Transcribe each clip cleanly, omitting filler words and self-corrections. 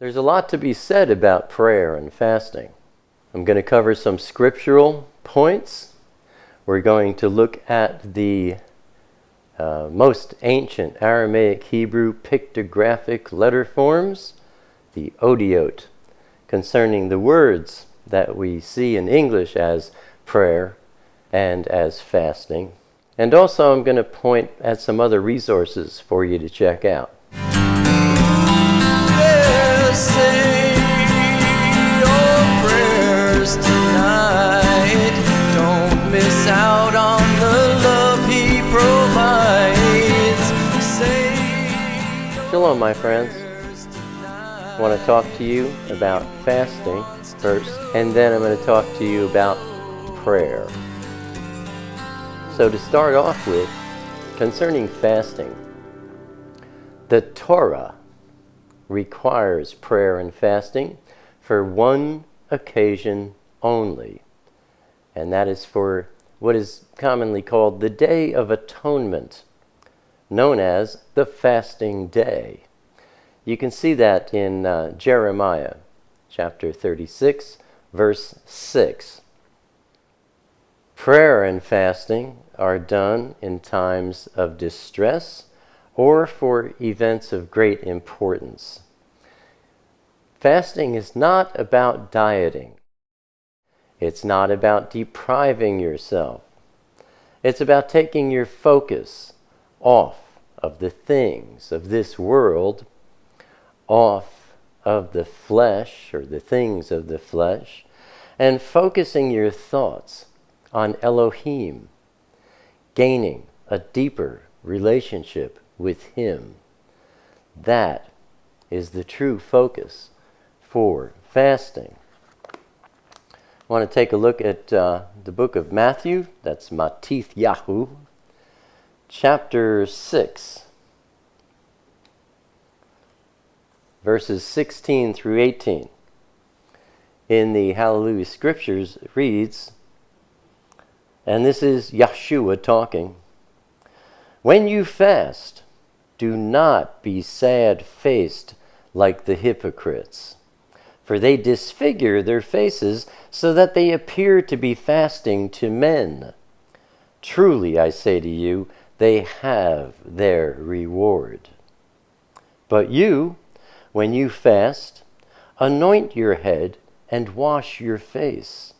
There's a lot to be said about prayer and fasting. I'm going to cover some scriptural points. We're going to look at the most ancient Aramaic Hebrew pictographic letter forms, the odiot, concerning the words that we see in English as prayer and as fasting. And also I'm going to point at some other resources for you to check out. Say your prayers tonight. Don't miss out on the love He provides. Say Shalom, my friends. I want to talk to you about fasting first, and then I'm going to talk to you about prayer. So to start off with, concerning fasting, the Torah requires prayer and fasting for one occasion only, and that is for what is commonly called the Day of Atonement, known as the Fasting Day. You can see that in Jeremiah chapter 36, verse 6. Prayer and fasting are done in times of distress or for events of great importance. Fasting is not about dieting. It's not about depriving yourself. It's about taking your focus off of the things of this world, off of the flesh or the things of the flesh, and focusing your thoughts on Elohim, gaining a deeper relationship with Him. That is the true focus for fasting. I want to take a look at the book of Matthew, that's Matith Yahu, chapter 6, verses 16 through 18. In the HalleluYah Scriptures it reads, and this is Yeshua talking, "When you fast, do not be sad-faced like the hypocrites, for they disfigure their faces so that they appear to be fasting to men. Truly, I say to you, they have their reward. But you, when you fast, anoint your head and wash your face,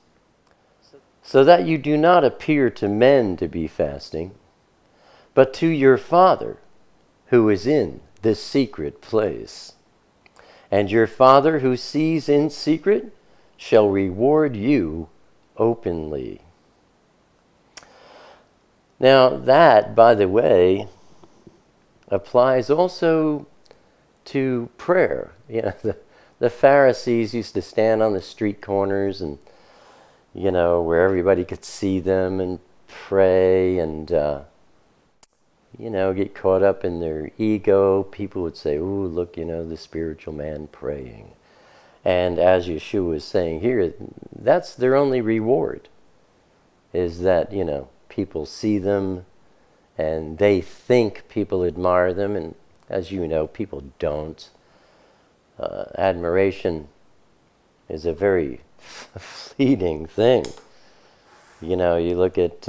so that you do not appear to men to be fasting, but to your Father who is in the secret place. And your Father who sees in secret shall reward you openly." Now that, by the way, applies also to prayer. You know, the Pharisees used to stand on the street corners and, you know, where everybody could see them and pray and, you know, get caught up in their ego. People would say, "Ooh, look, you know, the spiritual man praying." And as Yeshua is saying here, that's their only reward, is that, you know, people see them and they think people admire them. And as you know, people don't. Admiration is a very fleeting thing. You know, you look at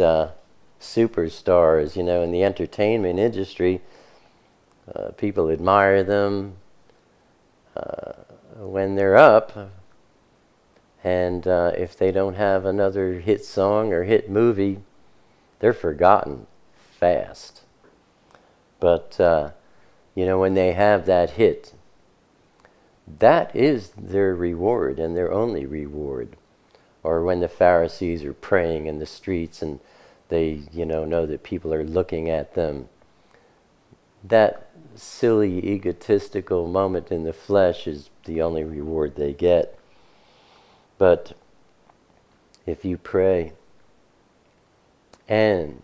superstars, you know, in the entertainment industry, people admire them when they're up, and if they don't have another hit song or hit movie, they're forgotten fast. But, you know, when they have that hit, that is their reward and their only reward. Or when the Pharisees are praying in the streets and they, you know that people are looking at them. That silly, egotistical moment in the flesh is the only reward they get. But if you pray and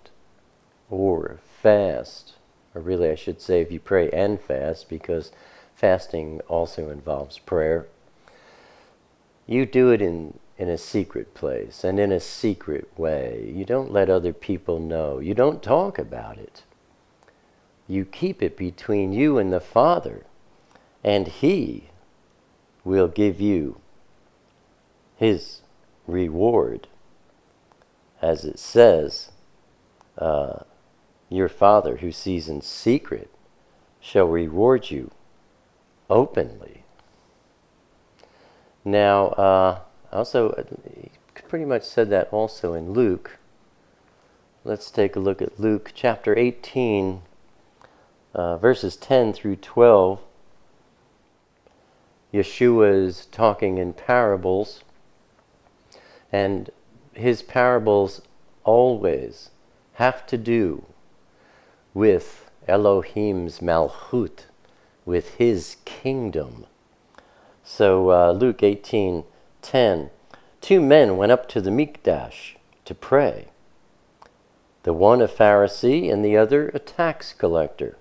or fast, or really I should say if you pray and fast, because fasting also involves prayer, you do it in a secret place and in a secret way. You don't let other people know. You don't talk about it. You keep it between you and the Father, and He will give you his reward. As it says, your Father who sees in secret shall reward you openly. Now, also, he pretty much said that also in Luke. Let's take a look at Luke chapter 18, verses 10 through 12. Yeshua is talking in parables, and his parables always have to do with Elohim's Malchut, with his kingdom. So Luke 18:10, 2 men went up to the Mikdash to pray, the one a Pharisee and the other a tax collector.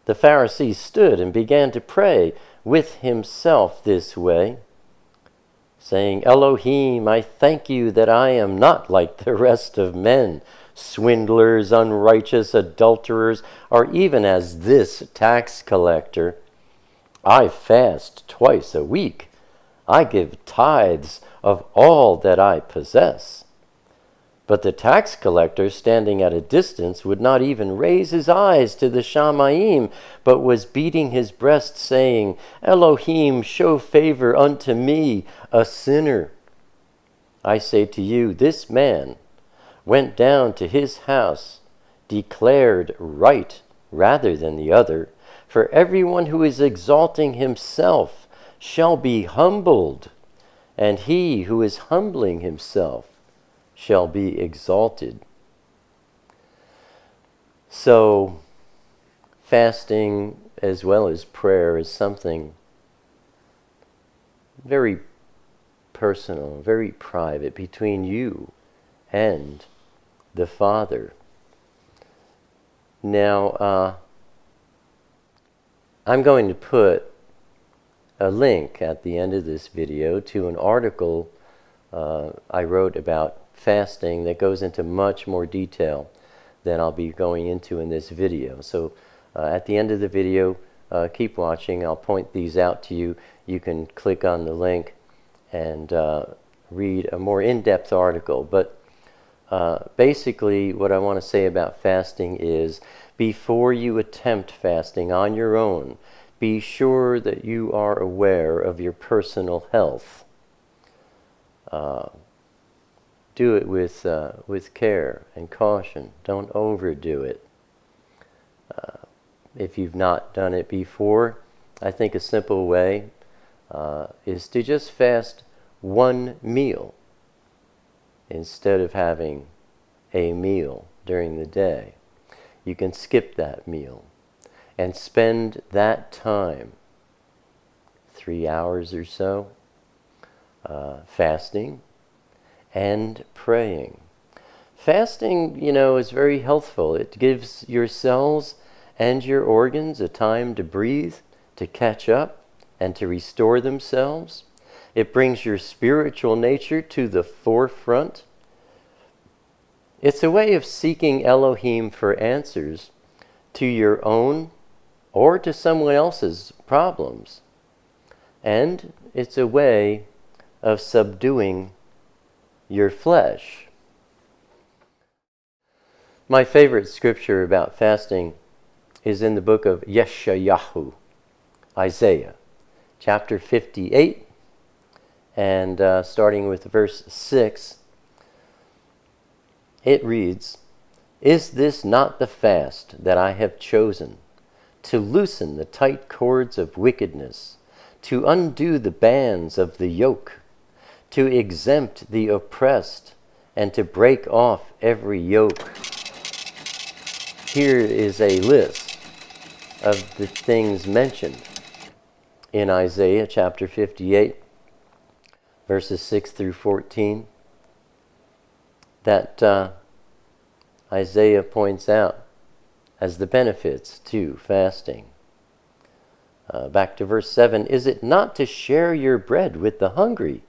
The Pharisee stood and began to pray with himself this way, saying, Elohim, I thank you that I am not like the rest of men, swindlers, unrighteous, adulterers, or even as this tax collector. I fast twice a week. I give tithes of all that I possess. But the tax collector, standing at a distance, would not even raise his eyes to the Shamayim, but was beating his breast, saying, Elohim, show favor unto me, a sinner. I say to you, this man went down to his house, declared right rather than the other. For everyone who is exalting himself shall be humbled, and he who is humbling himself shall be exalted. So, fasting as well as prayer is something very personal, very private between you and the Father. Now, I'm going to put a link at the end of this video to an article I wrote about fasting that goes into much more detail than I'll be going into in this video. So at the end of the video, keep watching. I'll point these out to you. You can click on the link and read a more in-depth article. But basically what I want to say about fasting is, before you attempt fasting on your own, be sure that you are aware of your personal health. Do it with care and caution. Don't overdo it. If you've not done it before, I think a simple way is to just fast one meal instead of having a meal during the day. You can skip that meal and spend that time, 3 hours or so, fasting and praying. Fasting, is very healthful. It gives your cells and your organs a time to breathe, to catch up, and to restore themselves. It brings your spiritual nature to the forefront. It's a way of seeking Elohim for answers to your own or to someone else's problems. And it's a way of subduing your flesh. My favorite scripture about fasting is in the book of Yeshayahu, Isaiah, chapter 58, and starting with verse 6, it reads, Is this not the fast that I have chosen, to loosen the tight cords of wickedness, to undo the bands of the yoke, to exempt the oppressed, and to break off every yoke? Here is a list of the things mentioned in Isaiah chapter 58, verses 6 through 14, that Isaiah points out as the benefits to fasting. Back to verse 7, Is it not to share your bread with the hungry,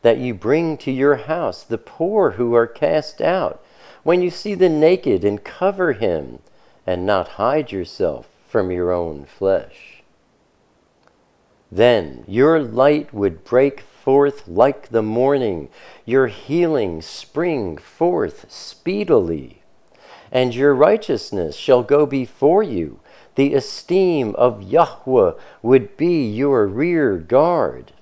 that you bring to your house the poor who are cast out, when you see the naked and cover him, and not hide yourself from your own flesh? Then your light would break forth like the morning, your healing spring forth speedily, and your righteousness shall go before you. The esteem of Yahweh would be your rear guard.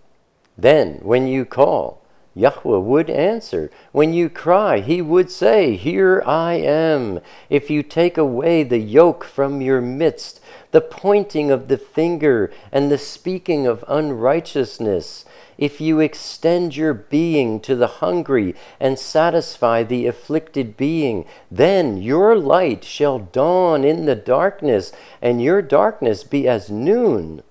Then when you call, Yahweh would answer. When you cry, he would say, "Here I am." If you take away the yoke from your midst, the pointing of the finger and the speaking of unrighteousness, if you extend your being to the hungry and satisfy the afflicted being, then your light shall dawn in the darkness, and your darkness be as noon.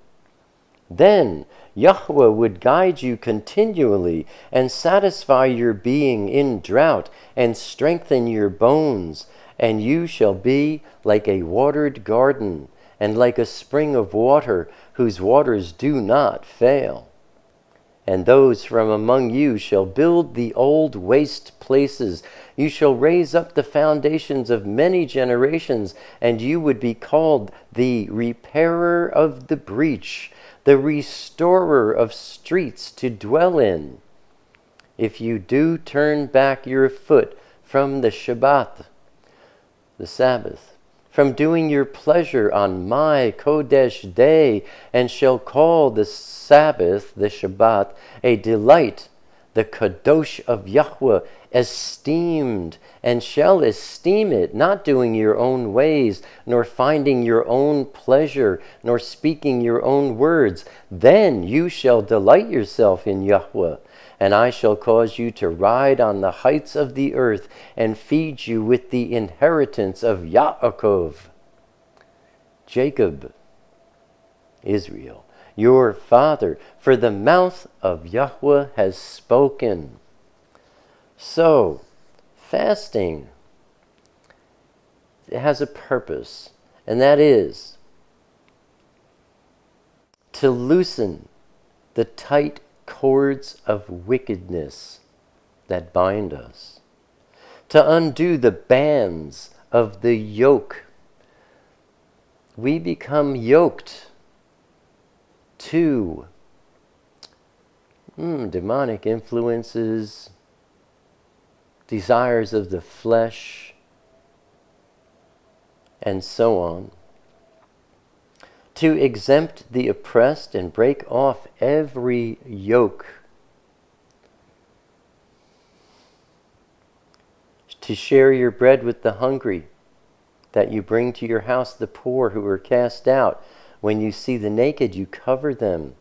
Then Yahweh would guide you continually and satisfy your being in drought and strengthen your bones, and you shall be like a watered garden and like a spring of water whose waters do not fail. And those from among you shall build the old waste places. You shall raise up the foundations of many generations, and you would be called the repairer of the breach, the restorer of streets to dwell in. If you do turn back your foot from the Shabbat, the Sabbath, from doing your pleasure on my Kodesh day, and shall call the Sabbath, the Shabbat, a delight, the Kadosh of Yahweh, esteemed, and shall esteem it, not doing your own ways, nor finding your own pleasure, nor speaking your own words, then you shall delight yourself in Yahweh. And I shall cause you to ride on the heights of the earth and feed you with the inheritance of Yaakov, Jacob, Israel, your father, for the mouth of Yahweh has spoken. So, fasting, it has a purpose, and that is to loosen the tight cords of wickedness that bind us, to undo the bands of the yoke. We become yoked to demonic influences, desires of the flesh, and so on. To exempt the oppressed and break off every yoke. To share your bread with the hungry, that you bring to your house the poor who are cast out. When you see the naked, you cover them.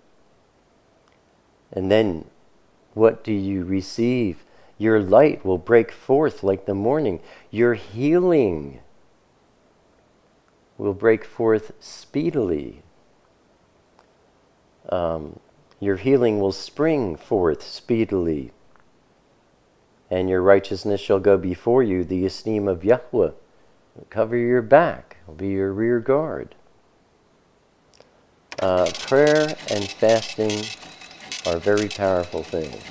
And then what do you receive? Your light will break forth like the morning. Your healing will break forth speedily. Your healing will spring forth speedily. And your righteousness shall go before you. The esteem of Yahweh will cover your back, will be your rear guard. Prayer and fasting are very powerful things.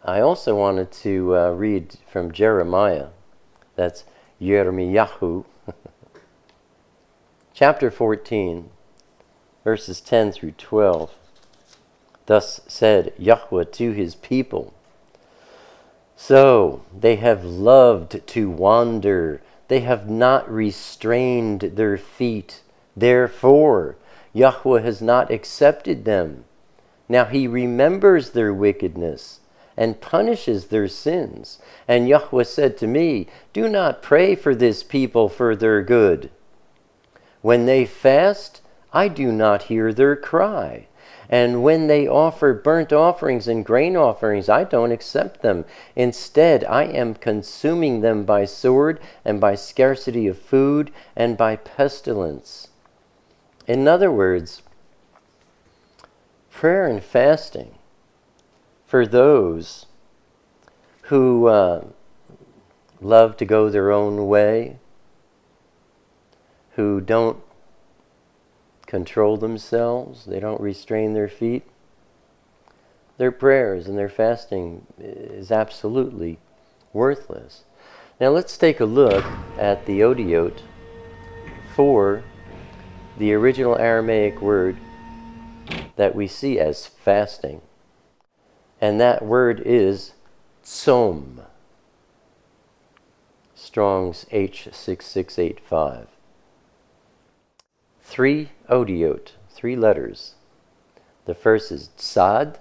I also wanted to read from Jeremiah. That's Yirmiyahu, chapter 14, verses 10 through 12. Thus said Yahweh to his people, "So they have loved to wander, they have not restrained their feet. Therefore, Yahweh has not accepted them. Now he remembers their wickedness and punishes their sins. And Yahweh said to me, do not pray for this people for their good. When they fast, I do not hear their cry. And when they offer burnt offerings and grain offerings, I don't accept them. Instead, I am consuming them by sword and by scarcity of food and by pestilence." In other words, prayer and fasting for those who love to go their own way, who don't control themselves, they don't restrain their feet, their prayers and their fasting is absolutely worthless. Now let's take a look at the Odiot for the original Aramaic word that we see as fasting. And that word is tsom. Strong's H6685. 3 odiot, 3 letters. The first is tsad,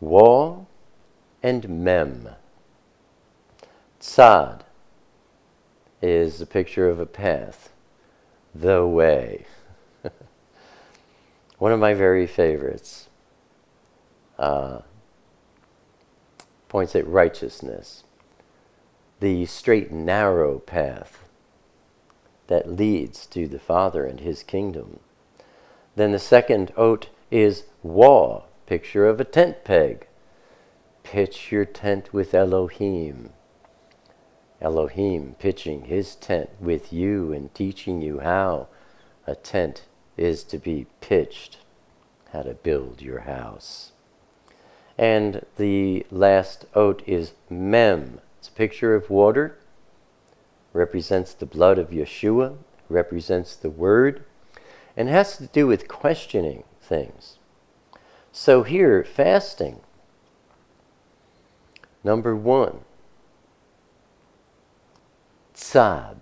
wa, and mem. Tsad is a picture of a path, the way. One of my very favorites. Points at righteousness, the straight and narrow path that leads to the Father and His kingdom. Then the second oat is wa, picture of a tent peg. Pitch your tent with Elohim. Elohim pitching His tent with you and teaching you how a tent is to be pitched, how to build your house. And the last oat is mem. It's a picture of water, represents the blood of Yeshua, represents the Word, and has to do with questioning things. So here, fasting. Number 1, tzad,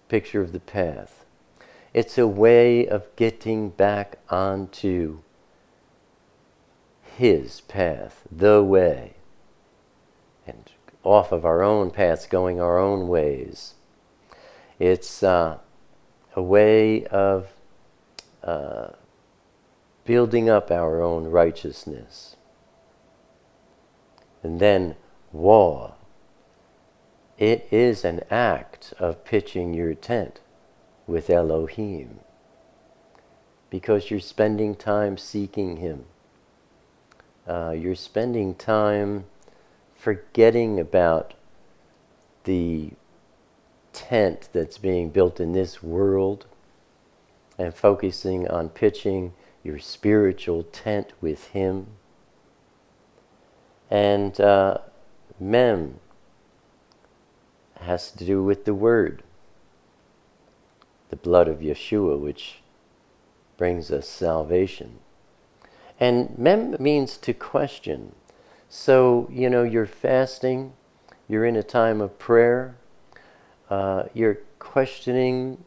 picture of the path. It's a way of getting back onto His path, the way, and off of our own paths, going our own ways. It's a way of building up our own righteousness. And then wa, it is an act of pitching your tent with Elohim, because you're spending time seeking Him. You're spending time forgetting about the tent that's being built in this world and focusing on pitching your spiritual tent with Him. And mem has to do with the Word, the blood of Yeshua, which brings us salvation. And mem means to question. So, you're fasting, you're in a time of prayer, you're questioning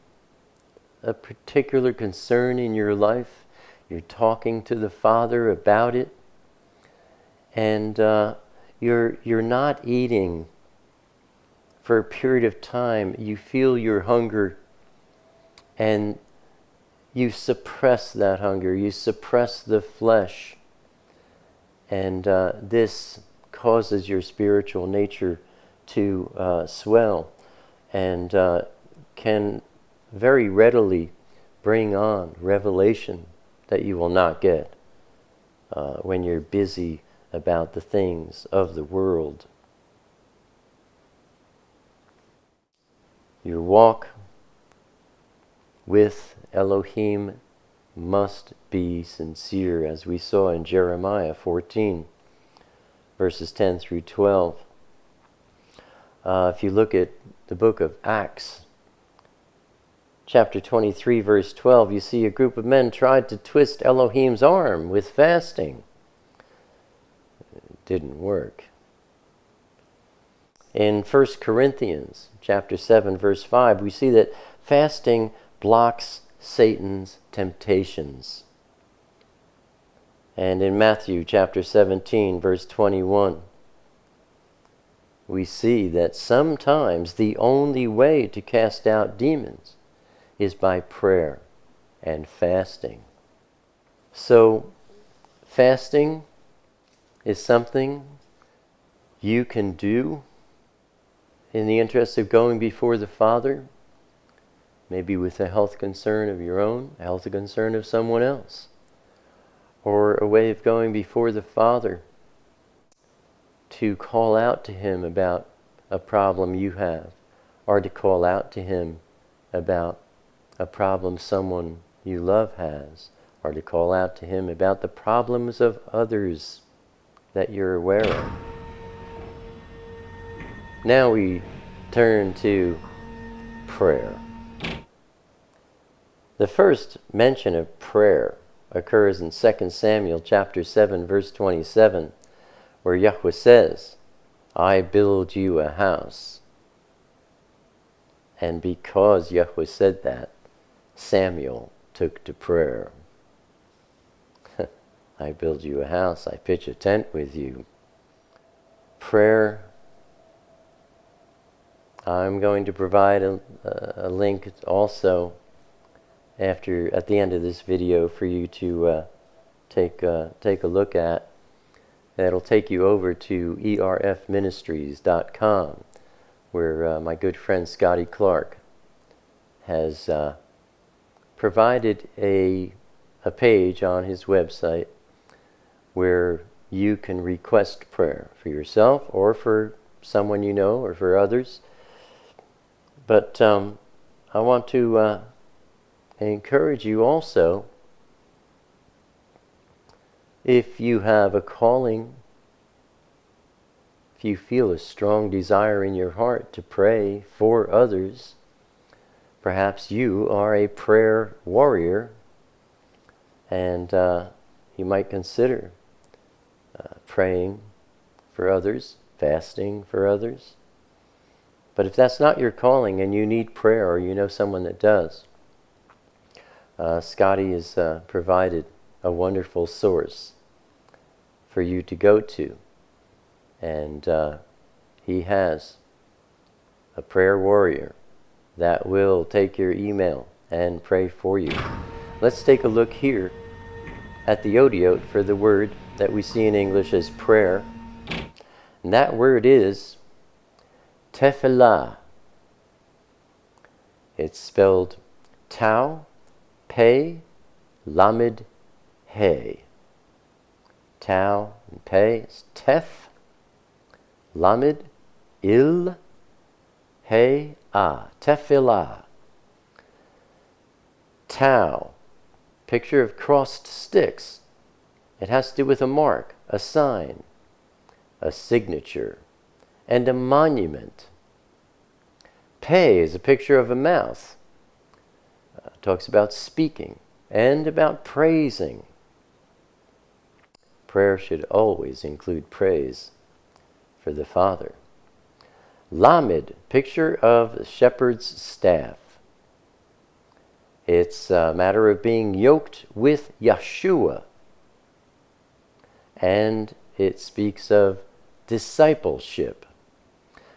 a particular concern in your life, you're talking to the Father about it, and you're not eating for a period of time. You feel your hunger, and you suppress that hunger, you suppress the flesh, and this causes your spiritual nature to swell, and can very readily bring on revelation that you will not get when you're busy about the things of the world. Your walk with Elohim must be sincere, as we saw in Jeremiah 14, verses 10 through 12. If you look at the book of Acts, chapter 23, verse 12, you see a group of men tried to twist Elohim's arm with fasting. It didn't work. In 1 Corinthians chapter 7, verse 5, we see that fasting blocks Satan's temptations. And in Matthew chapter 17, verse 21, we see that sometimes the only way to cast out demons is by prayer and fasting. So, fasting is something you can do in the interest of going before the Father, maybe with a health concern of your own, a health concern of someone else, or a way of going before the Father to call out to Him about a problem you have, or to call out to Him about a problem someone you love has, or to call out to Him about the problems of others that you're aware of. Now we turn to prayer. The first mention of prayer occurs in 2 Samuel chapter 7, verse 27, where Yahweh says, I build you a house. And because Yahweh said that, Samuel took to prayer. I build you a house, I pitch a tent with you. Prayer. I'm going to provide a link also at the end of this video for you to take a look at. That'll take you over to erfministries.com, where my good friend Scotty Clark has provided a page on his website where you can request prayer for yourself or for someone you know or for others. But I want to encourage you also, if you have a calling, if you feel a strong desire in your heart to pray for others, perhaps you are a prayer warrior, and you might consider praying for others, fasting for others. But if that's not your calling and you need prayer, or you know someone that does, Scotty has provided a wonderful source for you to go to. And he has a prayer warrior that will take your email and pray for you. Let's take a look here at the odiote for the word that we see in English as prayer. And that word is tefillah. It's spelled Tau, Pei, Lamed, He. Tau and Pei is Tef, Lamed, Il, He, Ah. Tefillah. Tau, picture of crossed sticks. It has to do with a mark, a sign, a signature, and a monument. Pei is a picture of a mouth. Talks about speaking and about praising. Prayer should always include praise for the Father. Lamed, picture of the shepherd's staff. It's a matter of being yoked with Yeshua. And it speaks of discipleship.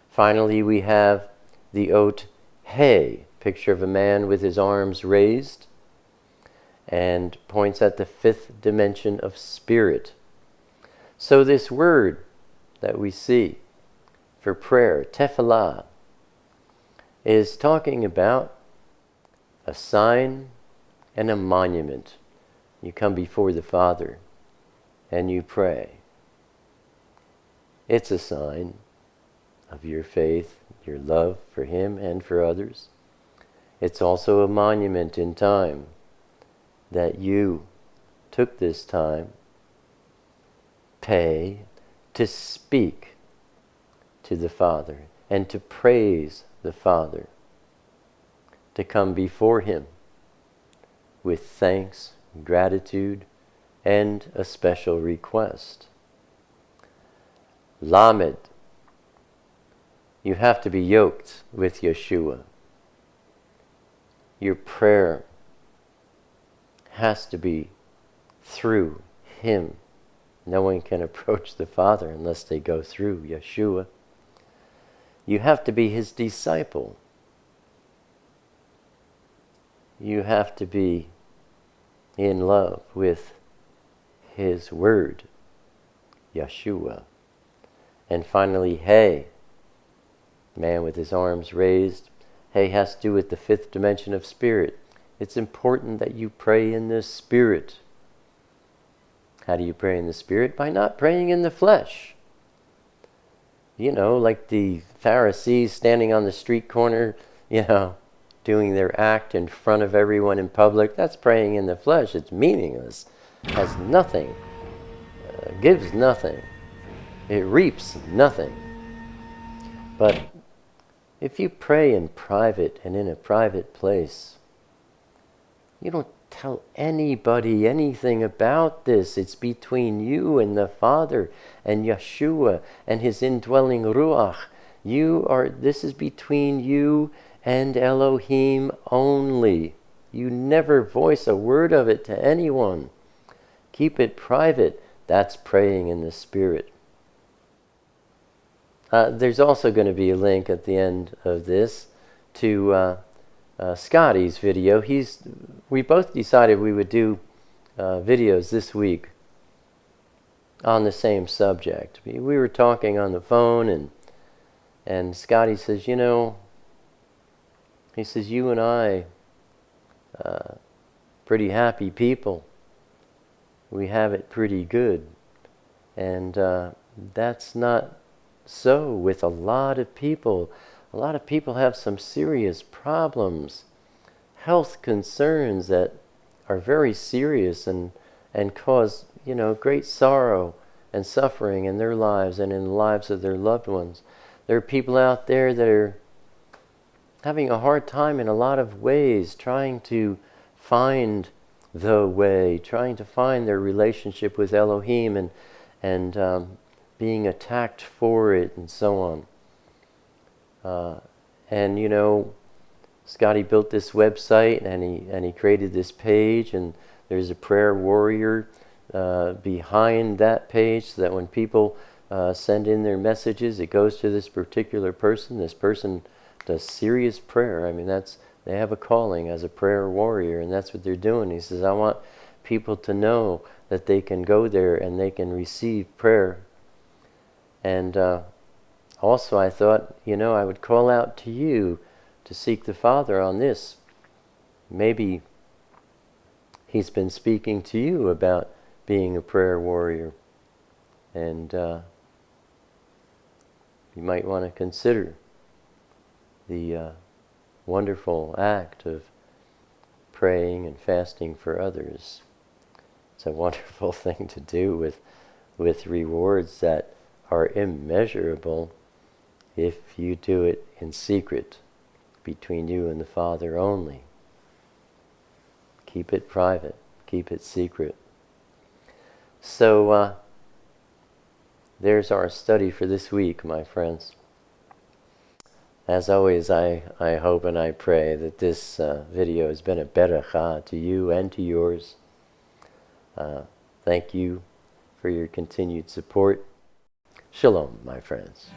Finally, we have the oat He, picture of a man with his arms raised, and points at the fifth dimension of spirit. So this word that we see for prayer, tefillah, is talking about a sign and a monument. You come before the Father and you pray. It's a sign of your faith, your love for Him and for others. It's also a monument in time that you took this time, pay, to speak to the Father and to praise the Father, to come before Him with thanks, gratitude, and a special request. Lamed, you have to be yoked with Yeshua. Your prayer has to be through Him. No one can approach the Father unless they go through Yeshua. You have to be His disciple. You have to be in love with His Word, Yeshua. And finally, He, man with his arms raised. He has to do with the fifth dimension of spirit. It's important that you pray in the Spirit. How do you pray in the Spirit? By not praying in the flesh. You know, like the Pharisees standing on the street corner, doing their act in front of everyone in public. That's praying in the flesh. It's meaningless. Has nothing. Gives nothing. It reaps nothing. But if you pray in private and in a private place, You don't tell anybody anything about this. It's between you and the Father and Yeshua and his indwelling Ruach. This is between you and Elohim only. You never voice a word of it to anyone. Keep it private. That's praying in the Spirit. There's also going to be a link at the end of this to Scotty's video. We both decided we would do videos this week on the same subject. We were talking on the phone, and Scotty says, he says, you and I, pretty happy people. We have it pretty good. And that's not so with a lot of people. A lot of people have some serious problems, health concerns that are very serious and cause, great sorrow and suffering in their lives and in the lives of their loved ones. There are people out there that are having a hard time in a lot of ways, trying to find the way, trying to find their relationship with Elohim and being attacked for it and so on. And Scotty built this website and he created this page, and there's a prayer warrior behind that page, so that when people send in their messages, it goes to this particular person. This person does serious prayer. I mean, they have a calling as a prayer warrior, and that's what they're doing. He says, I want people to know that they can go there and they can receive prayer. And also I thought, I would call out to you to seek the Father on this. Maybe he's been speaking to you about being a prayer warrior. And you might want to consider the wonderful act of praying and fasting for others. It's a wonderful thing to do with rewards that are immeasurable if you do it in secret between you and the Father only. Keep it private. Keep it secret. So there's our study for this week, my friends. As always, I hope and I pray that this video has been a beracha to you and to yours. Thank you for your continued support. Shalom, my friends.